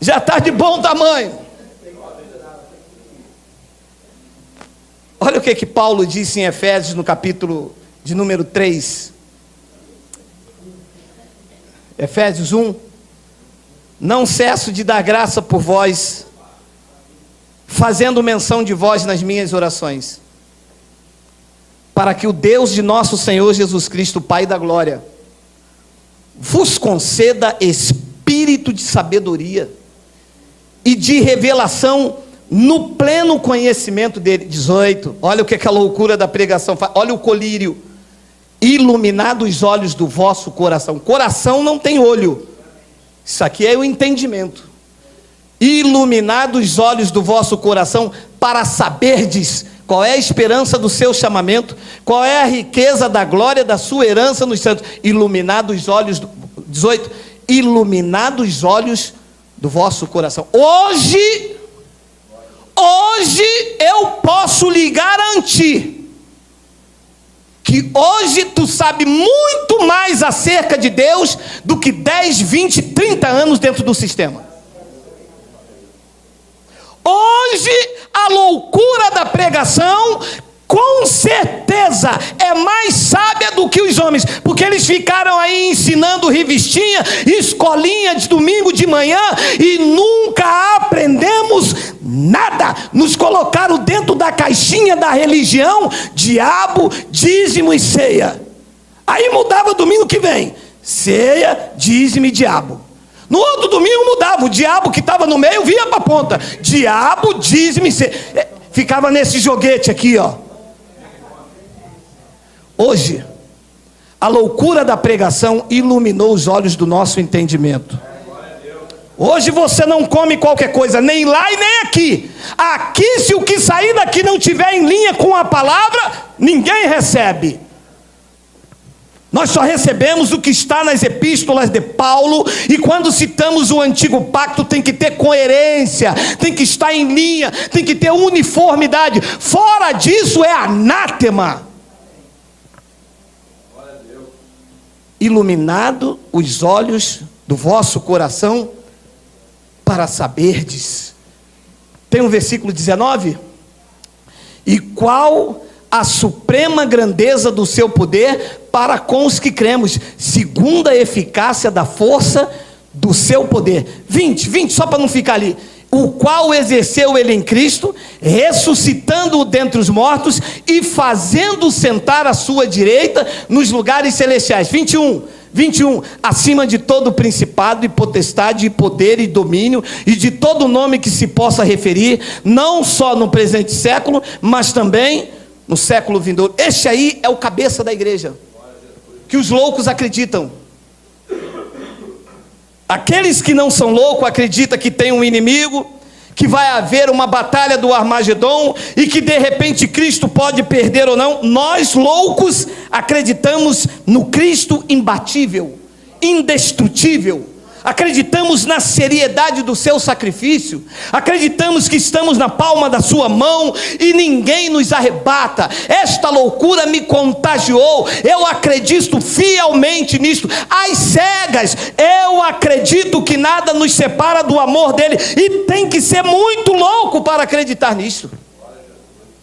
Já está de bom tamanho. Olha o que Paulo disse em Efésios, no capítulo de número 3. Efésios 1. Não cesso de dar graça por vós, fazendo menção de vós nas minhas orações, para que o Deus de nosso Senhor Jesus Cristo, Pai da glória, vos conceda espírito de sabedoria e de revelação no pleno conhecimento dele. 18, olha o que é a loucura da pregação faz. Olha o colírio. Iluminado os olhos do vosso coração. Coração não tem olho. Isso aqui é o entendimento. Iluminado os olhos do vosso coração, para saberdes qual é a esperança do seu chamamento, qual é a riqueza da glória da sua herança nos santos. Iluminado os olhos 18, iluminado os olhos do vosso coração. Hoje eu posso lhe garantir que hoje tu sabe muito mais acerca de Deus do que 10, 20, 30 anos dentro do sistema. Hoje a loucura da pregação com certeza é mais sábia do que os homens, porque eles ficaram aí ensinando revistinha, escolinha de domingo de manhã e nunca aprendemos nada. Nos colocaram dentro da caixinha da religião, diabo, dízimo e ceia. Aí mudava domingo que vem, ceia, dízimo e diabo. No outro domingo mudava, o diabo que estava no meio vinha para a ponta, diabo, dízimo e ceia. Ficava nesse joguete aqui, ó. Hoje, a loucura da pregação iluminou os olhos do nosso entendimento. Hoje você não come qualquer coisa, nem lá e nem aqui. Aqui, se o que sair daqui não tiver em linha com a palavra, ninguém recebe. Nós só recebemos o que está nas epístolas de Paulo, e quando citamos o antigo pacto tem que ter coerência, tem que estar em linha, tem que ter uniformidade. Fora disso é anátema. Iluminado os olhos do vosso coração, para saberdes. Tem um versículo 19. E qual a suprema grandeza do seu poder para com os que cremos, segundo a eficácia da força do seu poder. 20, só para não ficar ali. O qual exerceu ele em Cristo, ressuscitando-o dentre os mortos e fazendo sentar à sua direita nos lugares celestiais. 21, acima de todo principado e potestade e poder e domínio e de todo nome que se possa referir, não só no presente século, mas também no século vindouro. Este aí é o cabeça da igreja, que os loucos acreditam. Aqueles que não são loucos acreditam que tem um inimigo, que vai haver uma batalha do Armagedon e que de repente Cristo pode perder ou não. Nós loucos acreditamos no Cristo imbatível, indestrutível. Acreditamos na seriedade do seu sacrifício, acreditamos que estamos na palma da sua mão e ninguém nos arrebata. Esta loucura me contagiou, eu acredito fielmente nisto, às cegas. Eu acredito que nada nos separa do amor dele, e tem que ser muito louco para acreditar nisto,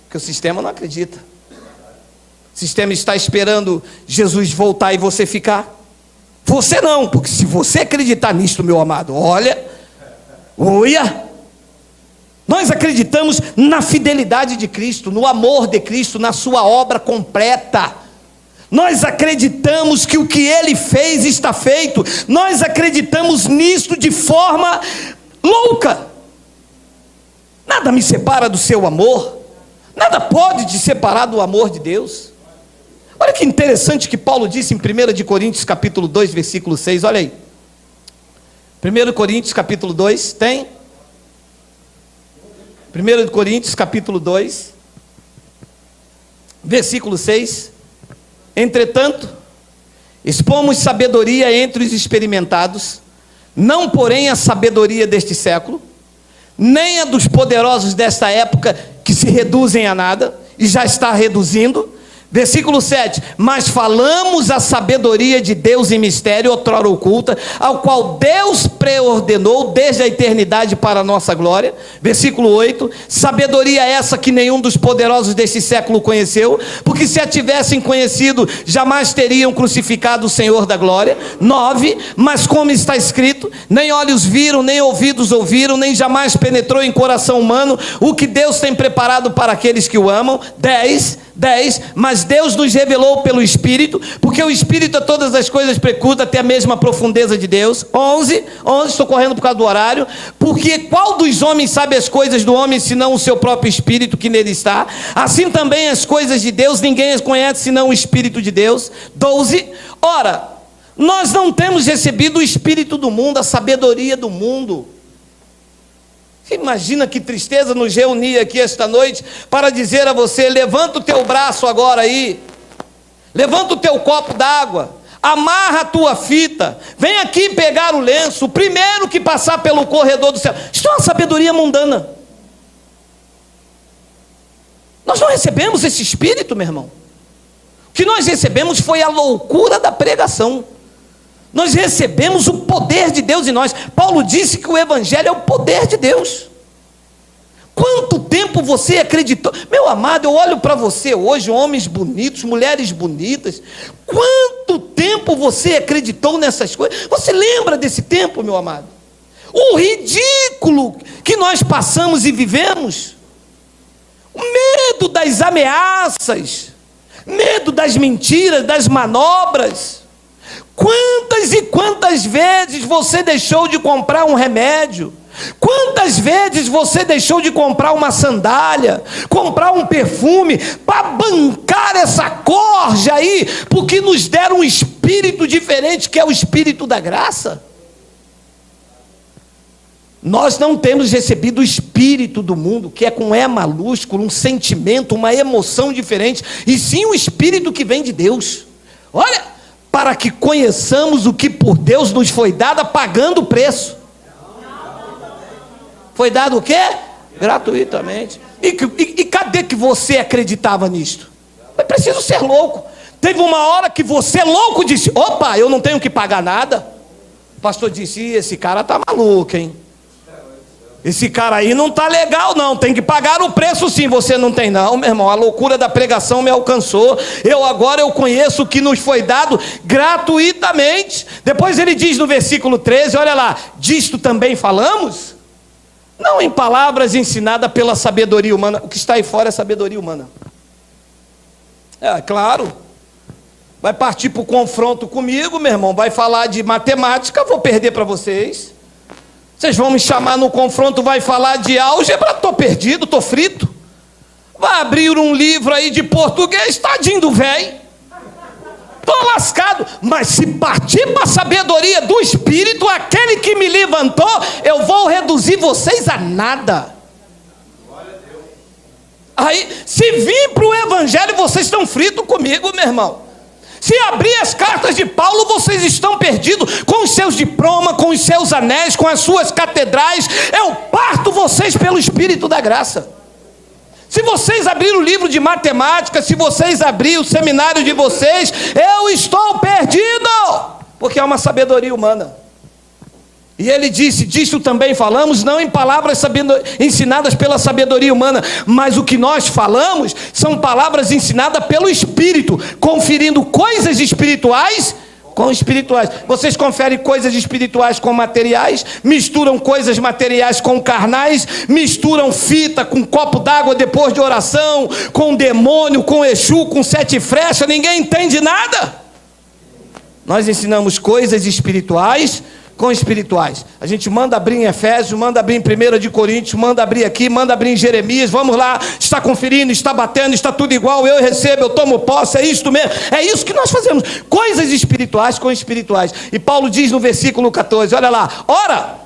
porque o sistema não acredita. O sistema está esperando Jesus voltar e você ficar. Você não, porque se você acreditar nisto, meu amado, olha, nós acreditamos na fidelidade de Cristo, no amor de Cristo, na sua obra completa. Nós acreditamos que o que ele fez está feito. Nós acreditamos nisto de forma louca. Nada me separa do seu amor, nada pode te separar do amor de Deus. Olha que interessante que Paulo disse em 1 de Coríntios capítulo 2, versículo 6, olha aí. 1 Coríntios capítulo 2, tem? 1 Coríntios capítulo 2, versículo 6. Entretanto, expomos sabedoria entre os experimentados, não porém a sabedoria deste século, nem a dos poderosos desta época, que se reduzem a nada, e já está reduzindo, Versículo 7, mas falamos a sabedoria de Deus em mistério, outrora oculta, ao qual Deus preordenou desde a eternidade para a nossa glória. Versículo 8, sabedoria essa que nenhum dos poderosos deste século conheceu, porque se a tivessem conhecido, jamais teriam crucificado o Senhor da glória. 9, mas como está escrito, nem olhos viram, nem ouvidos ouviram, nem jamais penetrou em coração humano o que Deus tem preparado para aqueles que o amam. 10, mas Deus nos revelou pelo Espírito, porque o Espírito a todas as coisas precursa, até a mesma profundeza de Deus. 11, estou correndo por causa do horário, porque qual dos homens sabe as coisas do homem, senão o seu próprio Espírito que nele está? Assim também as coisas de Deus, ninguém as conhece, senão o Espírito de Deus. 12, ora, nós não temos recebido o Espírito do mundo, a sabedoria do mundo. Imagina que tristeza nos reunir aqui esta noite para dizer a você: levanta o teu braço agora aí, levanta o teu copo d'água, amarra a tua fita, vem aqui pegar o lenço, o primeiro que passar pelo corredor do céu. Isso é uma sabedoria mundana. Nós não recebemos esse Espírito, meu irmão. O que nós recebemos foi a loucura da pregação. Nós recebemos o poder de Deus em nós. Paulo disse que o Evangelho é o poder de Deus. Quanto tempo você acreditou? Meu amado, eu olho para você hoje, homens bonitos, mulheres bonitas. Quanto tempo você acreditou nessas coisas? Você lembra desse tempo, meu amado? O ridículo que nós passamos e vivemos. O medo das ameaças, medo das mentiras, das manobras. Quantas e quantas vezes você deixou de comprar um remédio? Quantas vezes você deixou de comprar uma sandália, comprar um perfume, para bancar essa corja aí, porque nos deram um espírito diferente, que é o espírito da graça? Nós não temos recebido o espírito do mundo, que é com E maiúsculo, um sentimento, uma emoção diferente, e sim o espírito que vem de Deus. Olha, para que conheçamos o que por Deus nos foi dado, pagando o preço. Foi dado o quê? Gratuitamente. E cadê que você acreditava nisto? Foi preciso ser louco. Teve uma hora que você louco disse: opa, eu não tenho que pagar nada. O pastor disse: esse cara tá maluco, hein? Esse cara aí não tá legal não, tem que pagar o preço sim. Você não tem não, meu irmão, a loucura da pregação me alcançou. Agora eu conheço o que nos foi dado gratuitamente. Depois ele diz no versículo 13, olha lá: disto também falamos, não em palavras ensinadas pela sabedoria humana. O que está aí fora é sabedoria humana. É claro, vai partir para o confronto comigo, meu irmão, vai falar de matemática, vou perder para vocês. Vocês vão me chamar no confronto, vai falar de álgebra, estou perdido, estou frito. Vai abrir um livro aí de português, tadinho do velho, estou lascado. Mas se partir para a sabedoria do Espírito, aquele que me levantou, eu vou reduzir vocês a nada. Aí, se vir para o Evangelho, vocês estão fritos comigo, meu irmão. Se abrir as cartas de Paulo, vocês estão perdidos, com os seus diplomas, com os seus anéis, com as suas catedrais. Eu parto vocês pelo Espírito da graça. Se vocês abrirem o livro de matemática, se vocês abrirem o seminário de vocês, eu estou perdido, porque é uma sabedoria humana. E ele disse: disso também falamos, não em palavras ensinadas pela sabedoria humana, mas o que nós falamos são palavras ensinadas pelo Espírito, conferindo coisas espirituais com espirituais. Vocês conferem coisas espirituais com materiais, misturam coisas materiais com carnais, misturam fita com copo d'água depois de oração, com demônio, com Exu, com 7 flechas, ninguém entende nada. Nós ensinamos coisas espirituais com espirituais. A gente manda abrir em Efésios, manda abrir em 1 de Coríntios, manda abrir aqui, manda abrir em Jeremias. Vamos lá, está conferindo, está batendo, está tudo igual, eu recebo, eu tomo posse, é isto mesmo. É isso que nós fazemos, coisas espirituais com espirituais. E Paulo diz no versículo 14, olha lá: ora,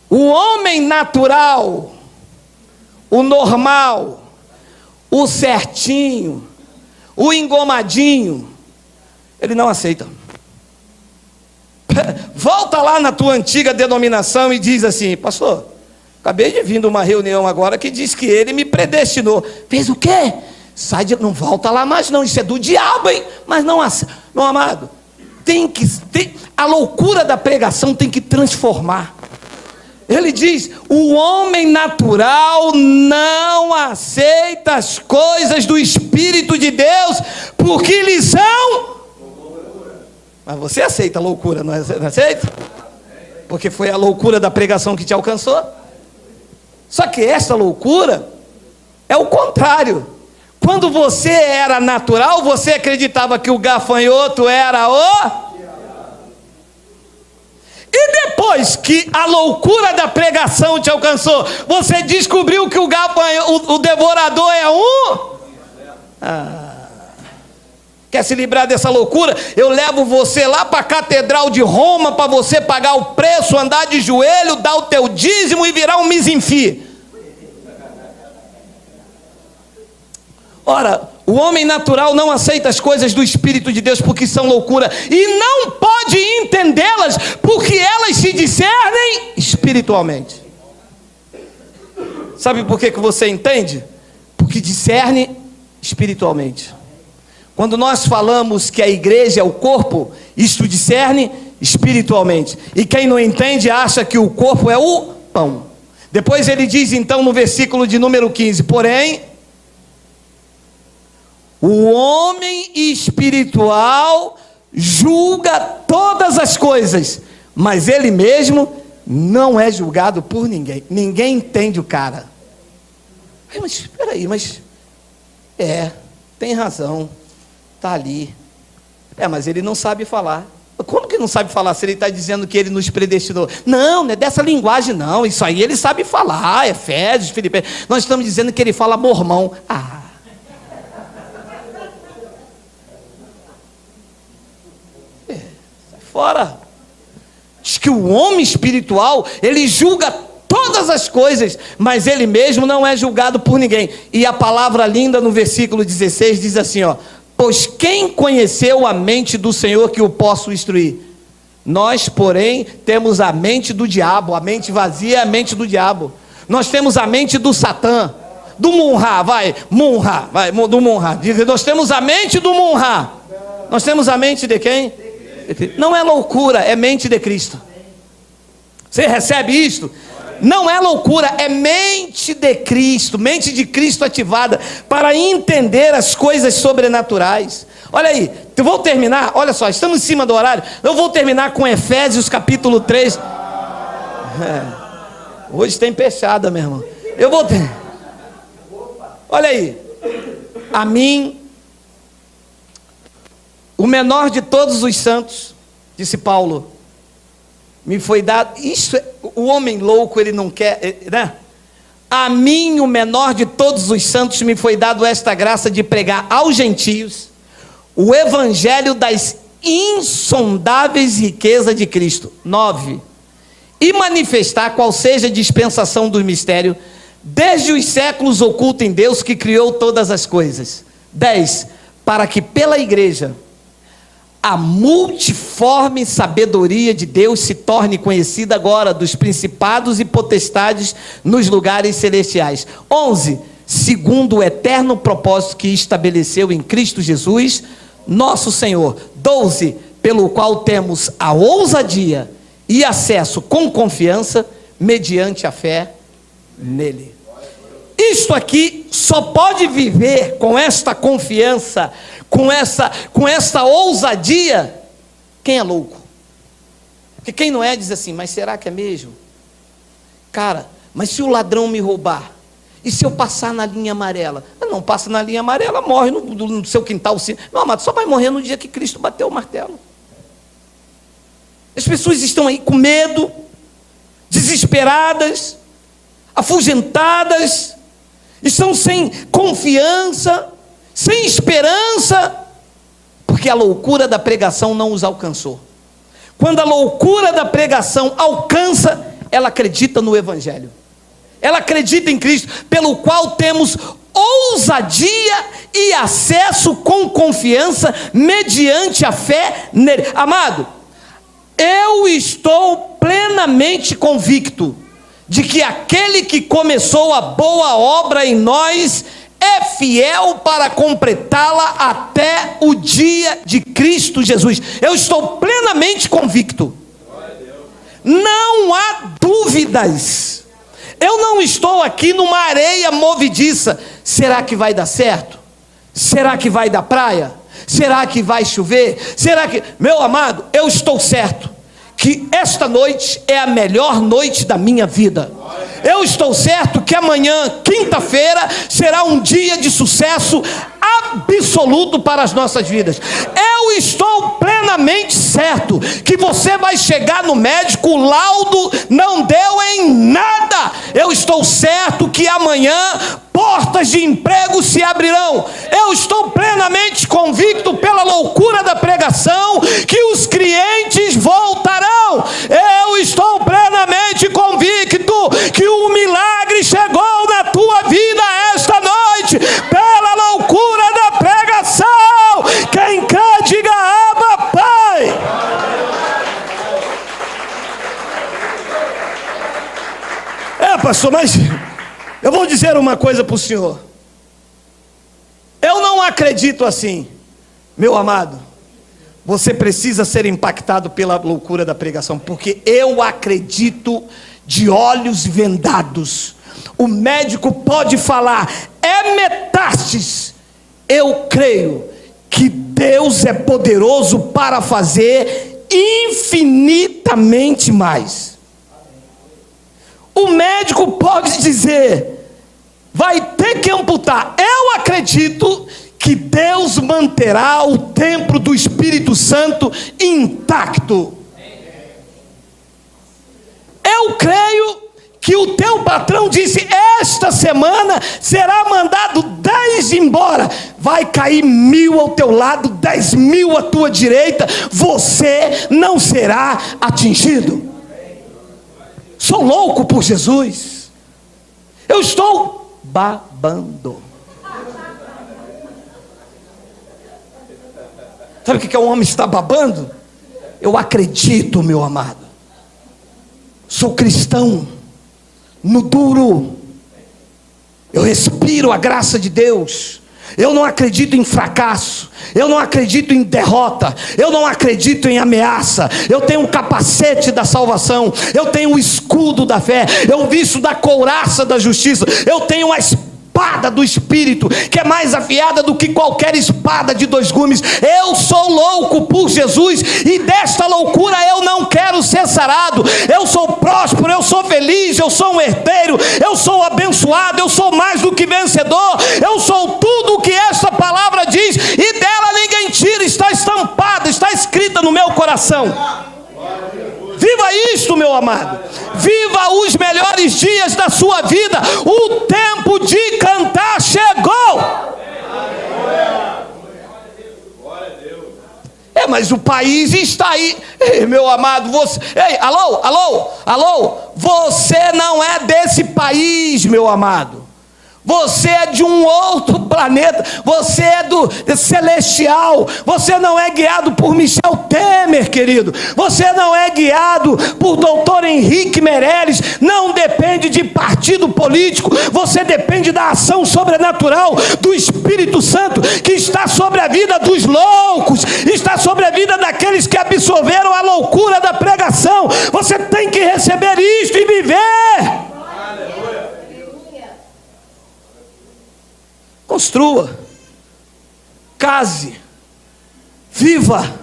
o homem natural, o normal, o certinho, o engomadinho, ele não aceita. Volta lá na tua antiga denominação e diz assim: pastor, Acabei de vir de uma reunião agora que diz que ele me predestinou. Fez o quê? Não volta lá mais não, isso é do diabo, hein? Mas não, meu amado, a loucura da pregação tem que transformar. Ele diz, o homem natural não aceita as coisas do Espírito de Deus, porque lhe são... Mas você aceita a loucura, não aceita? Porque foi a loucura da pregação que te alcançou. Só que essa loucura é o contrário. Quando você era natural, você acreditava que o gafanhoto era o... E depois que a loucura da pregação te alcançou, você descobriu que o devorador é um... Quer se livrar dessa loucura? Eu levo você lá para a Catedral de Roma para você pagar o preço, andar de joelho, dar o teu dízimo e virar um misinfi. Ora, o homem natural não aceita as coisas do Espírito de Deus porque são loucura e não pode entendê-las porque elas se discernem espiritualmente. Sabe por que você entende? Porque discerne espiritualmente. Quando nós falamos que a igreja é o corpo, isto discerne espiritualmente. E quem não entende acha que o corpo é o pão. Depois ele diz então no versículo de número 15, porém, o homem espiritual julga todas as coisas, mas ele mesmo não é julgado por ninguém. Ninguém entende o cara. Mas espera aí, tem razão. Está ali. Mas ele não sabe falar. Como que não sabe falar se ele está dizendo que ele nos predestinou? Não é dessa linguagem não. Isso aí ele sabe falar. Efésios, Filipenses. Nós estamos dizendo que ele fala mormão. Sai fora. Diz que o homem espiritual, ele julga todas as coisas, mas ele mesmo não é julgado por ninguém. E a palavra linda no versículo 16 diz assim, pois quem conheceu a mente do Senhor que o possa instruir? Nós, porém, temos a mente do diabo. A mente vazia é a mente do diabo. Nós temos a mente do Satã, do Munra, do Munra. Nós temos a mente do Munra. Nós temos a mente de quem? Não é loucura, é mente de Cristo. Você recebe isto? Não é loucura, é mente de Cristo ativada para entender as coisas sobrenaturais. Olha aí, eu vou terminar, olha só, estamos em cima do horário, eu vou terminar com Efésios capítulo 3. Hoje tem peixada, meu irmão. Olha aí, a mim, o menor de todos os santos, disse Paulo, me foi dado, o homem louco, ele não quer, né? A mim, o menor de todos os santos, me foi dado esta graça de pregar aos gentios o evangelho das insondáveis riquezas de Cristo. 9. E manifestar qual seja a dispensação do mistério, desde os séculos oculto em Deus que criou todas as coisas. 10. Para que pela igreja a multiforme sabedoria de Deus se torne conhecida agora dos principados e potestades nos lugares celestiais. 11. Segundo o eterno propósito que estabeleceu em Cristo Jesus, nosso Senhor. 12. Pelo qual temos a ousadia e acesso com confiança mediante a fé nele. Isto aqui só pode viver com esta confiança, com essa ousadia, quem é louco. Porque quem não é diz assim, mas será que é mesmo? Cara, mas se o ladrão me roubar, e se eu passar na linha amarela? Não passa na linha amarela, morre no seu quintal. Não, amado, só vai morrer no dia que Cristo bateu o martelo. As pessoas estão aí com medo, desesperadas, afugentadas, estão sem confiança, sem esperança, porque a loucura da pregação não os alcançou. Quando a loucura da pregação alcança, ela acredita no Evangelho, ela acredita em Cristo, pelo qual temos ousadia e acesso com confiança, mediante a fé nele. Amado, eu estou plenamente convicto de que aquele que começou a boa obra em nós é fiel para completá-la até o dia de Cristo Jesus. Eu estou plenamente convicto. Não há dúvidas. Eu não estou aqui numa areia movediça. Será que vai dar certo? Será que vai dar praia? Será que vai chover? Será que... Meu amado, eu estou certo que esta noite é a melhor noite da minha vida. Eu estou certo que amanhã, quinta-feira, será um dia de sucesso absoluto para as nossas vidas. Eu estou plenamente certo que você vai chegar no médico, o laudo não deu em nada. Eu estou certo que amanhã portas de emprego se abrirão. Eu estou plenamente convicto pela loucura da pregação que os clientes voltarão. Eu estou plenamente convicto que o milagre chegou na tua vida esta noite pela loucura da pregação. Quem quer, diga Abba, Pai. Pastor, mas eu vou dizer uma coisa para o senhor. Eu não acredito assim. Meu amado, você precisa ser impactado pela loucura da pregação, porque eu acredito de olhos vendados. O médico pode falar, é metástases. Eu creio que Deus é poderoso para fazer infinitamente mais. O médico pode dizer, vai ter que amputar. Eu acredito que Deus manterá o templo do Espírito Santo intacto. Eu creio que o teu patrão disse, esta semana será mandado 10 embora. Vai cair 1000 ao teu lado, 10.000 à tua direita. Você não será atingido. Sou louco por Jesus. Eu estou babando. Sabe o que é um homem estar babando? Eu acredito, meu amado. Sou cristão. No duro. Eu respiro a graça de Deus. Eu não acredito em fracasso. Eu não acredito em derrota. Eu não acredito em ameaça. Eu tenho um capacete da salvação. Eu tenho o escudo da fé. Eu visto da couraça da justiça. Eu tenho a espada do Espírito, que é mais afiada do que qualquer espada de 2 gumes. Eu sou louco por Jesus, e desta loucura eu não quero ser sarado. Eu sou próspero, eu sou feliz, eu sou um herdeiro, eu sou abençoado, eu sou mais do que vencedor. Eu sou tudo o que esta palavra diz, e dela ninguém tira. Está estampada, está escrita no meu coração. Viva isto, meu amado. Viva os melhores dias da sua vida. O tempo de cantar chegou. Mas o país está aí. Ei, meu amado, você... Ei, alô. Você não é desse país, meu amado. Você é de um outro planeta. Você é do celestial. Você não é guiado por Michel Temer, querido. Você não é guiado por doutor Henrique Meirelles. Não depende de partido político. Você depende da ação sobrenatural do Espírito Santo, que está sobre a vida dos loucos, está sobre a vida daqueles que absorveram a loucura da pregação. Você tem que receber isto e viver. Construa, case, viva,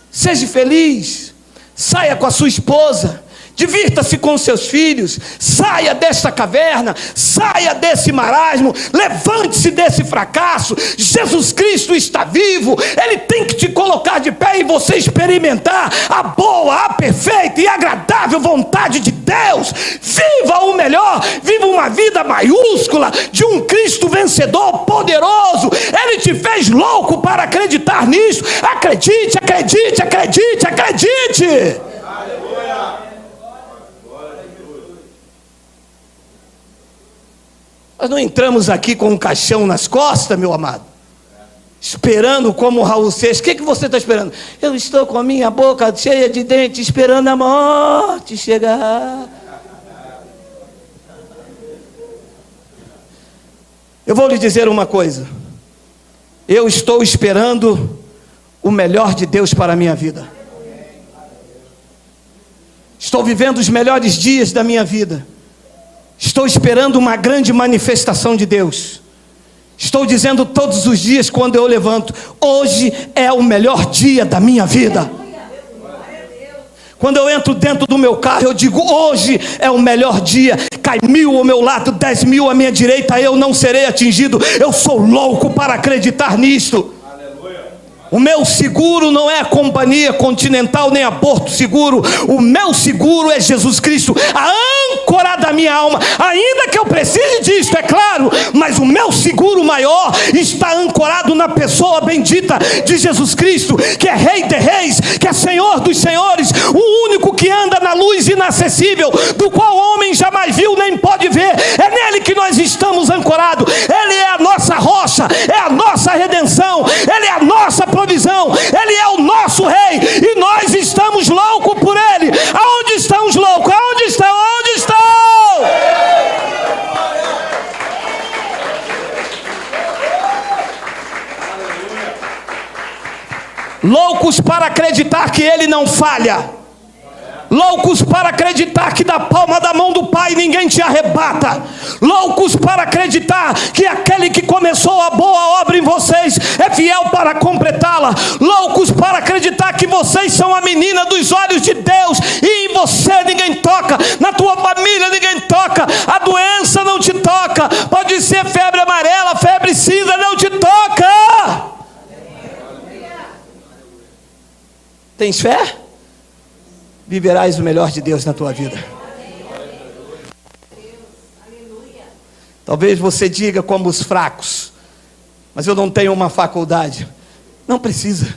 seja feliz, saia com a sua esposa, divirta-se com seus filhos, saia desta caverna, saia desse marasmo, levante-se desse fracasso. Jesus Cristo está vivo, Ele tem que te colocar de pé e você experimentar a boa, a perfeita e agradável vontade de Deus. Viva o melhor, viva uma vida maiúscula de um Cristo vencedor, poderoso. Ele te fez louco para acreditar nisso. Acredite, acredite, acredite, acredite. Aleluia. Nós não entramos aqui com um caixão nas costas, meu amado, esperando como Raul Seixas. O que você está esperando? Eu estou com a minha boca cheia de dentes, esperando a morte chegar. Eu vou lhe dizer uma coisa. Eu estou esperando o melhor de Deus para a minha vida. Estou vivendo os melhores dias da minha vida. Estou esperando uma grande manifestação de Deus. Estou dizendo todos os dias quando eu levanto: hoje é o melhor dia da minha vida. Quando eu entro dentro do meu carro, eu digo: hoje é o melhor dia. Cai 1000 ao meu lado, 10.000 à minha direita, eu não serei atingido. Eu sou louco para acreditar nisto. O meu seguro não é a Companhia Continental nem a Porto Seguro. O meu seguro é Jesus Cristo, a âncora da minha alma. Ainda que eu precise disto, é claro, mas o meu seguro maior está ancorado na pessoa bendita de Jesus Cristo, que é Rei de Reis, que é Senhor dos Senhores, o único que anda na luz inacessível, do qual o homem jamais viu nem pode ver. É nele que nós estamos ancorados. Ele é a nossa rocha, é a nossa redenção, Ele é a nossa provisão, Ele é o nosso Rei, e nós estamos loucos por Ele. Aonde estão os loucos? Aonde estão? Aonde estão? Loucos para acreditar que Ele não falha. Loucos para acreditar que da palma da mão do Pai ninguém te arrebata. Loucos para acreditar que aquele que começou a boa obra em vocês é fiel para completá-la. Loucos para acreditar que vocês são a menina dos olhos de Deus, e em você ninguém toca, na tua família ninguém toca, a doença não te toca. Pode ser febre amarela, febre cinza, não te toca. Tens fé? Viverás o melhor de Deus na tua vida. Talvez você diga como os fracos: mas eu não tenho uma faculdade. Não precisa.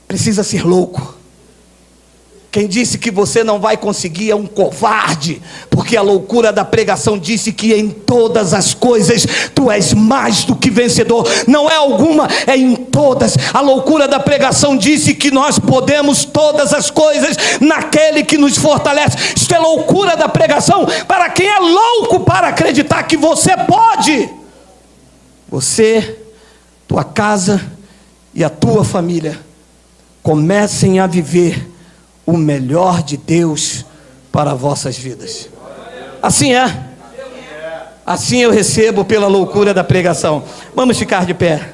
Precisa ser louco. Quem disse que você não vai conseguir é um covarde, porque a loucura da pregação disse que em todas as coisas tu és mais do que vencedor. Não é alguma, é em todas. A loucura da pregação disse que nós podemos todas as coisas naquele que nos fortalece. Isto é loucura da pregação para quem é louco para acreditar que você pode. Você, tua casa e a tua família comecem a viver o melhor de Deus para vossas vidas. Assim é. Assim eu recebo pela loucura da pregação. Vamos ficar de pé.